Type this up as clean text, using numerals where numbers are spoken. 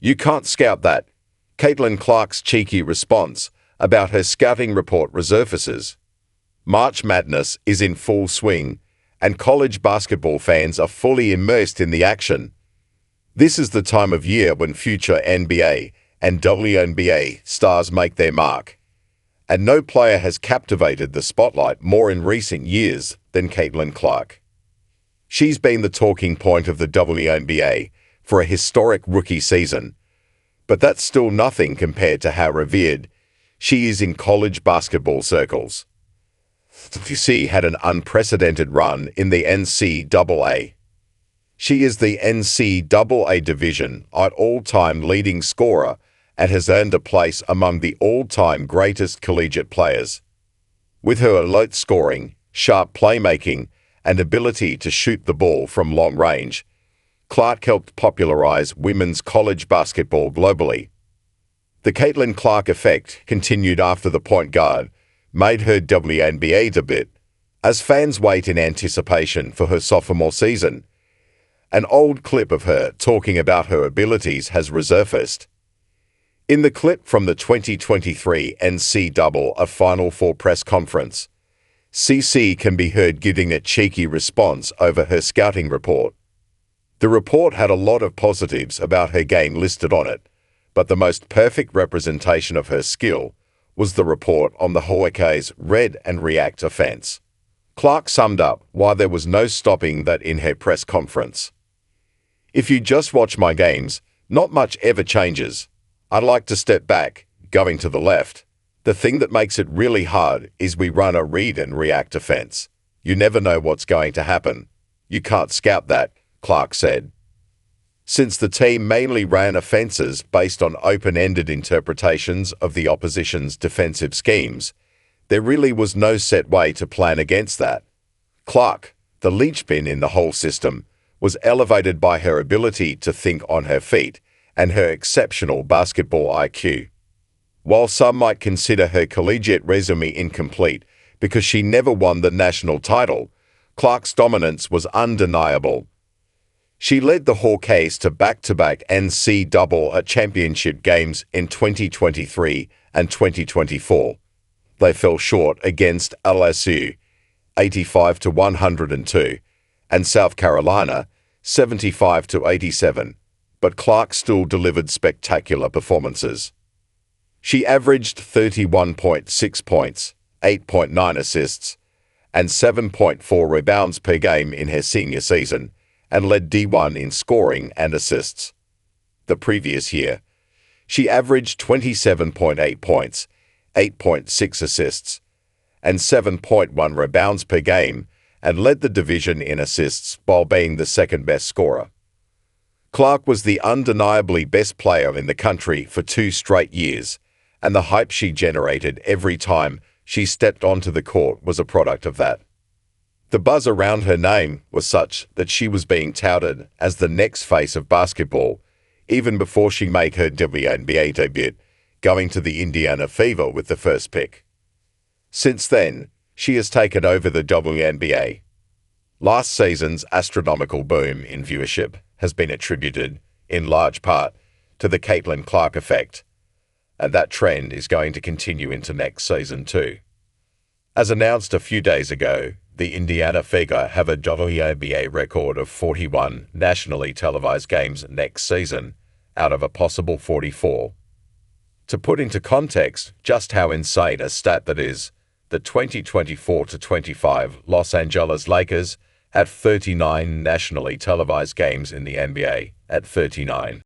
You can't scout that. Caitlin Clark's cheeky response about her scouting report resurfaces. March Madness is in full swing, and college basketball fans are fully immersed in the action. This is the time of year when future NBA and WNBA stars make their mark. And no player has captivated the spotlight more in recent years than Caitlin Clark. She's been the talking point of the WNBA for a historic rookie season, but that's still nothing compared to how revered she is in college basketball circles. She had an unprecedented run in the NCAA. She is the NCAA Division I all-time leading scorer and has earned a place among the all-time greatest collegiate players. With her alert scoring, sharp playmaking, and ability to shoot the ball from long range, Clark helped popularize women's college basketball globally. The Caitlin Clark effect continued after the point guard made her WNBA debut, as fans wait in anticipation for her sophomore season. An old clip of her talking about her abilities has resurfaced. In the clip from the 2023 NCAA Final Four press conference, CC can be heard giving a cheeky response over her scouting report. The report had a lot of positives about her game listed on it, but the most perfect representation of her skill was the report on the Hawkeye's read and react offense. Clark summed up why there was no stopping that in her press conference. If you just watch my games, not much ever changes. I like to step back, going to the left. The thing that makes it really hard is we run a read and react offense. You never know what's going to happen. You can't scout that, Clark said. Since the team mainly ran offenses based on open-ended interpretations of the opposition's defensive schemes, there really was no set way to plan against that. Clark, the linchpin in the whole system, was elevated by her ability to think on her feet and her exceptional basketball IQ. While some might consider her collegiate resume incomplete because she never won the national title, Clark's dominance was undeniable. She led the Hawkeyes to back-to-back NCAA championship games in 2023 and 2024. They fell short against LSU, 85-102, and South Carolina, 75-87, but Clark still delivered spectacular performances. She averaged 31.6 points, 8.9 assists, and 7.4 rebounds per game in her senior season, and led D1 in scoring and assists. The previous year, she averaged 27.8 points, 8.6 assists, and 7.1 rebounds per game, and led the division in assists while being the second-best scorer. Clark was the undeniably best player in the country for 2 straight years, and the hype she generated every time she stepped onto the court was a product of that. The buzz around her name was such that she was being touted as the next face of basketball, even before she made her WNBA debut, going to the Indiana Fever with the first pick. Since then, she has taken over the WNBA. Last season's astronomical boom in viewership has been attributed, in large part, to the Caitlin Clark effect, and that trend is going to continue into next season too. As announced a few days ago, the Indiana Fever have a WNBA record of 41 nationally televised games next season, out of a possible 44. To put into context just how insane a stat that is, the 2024-25 Los Angeles Lakers had 39 nationally televised games in the NBA at 39.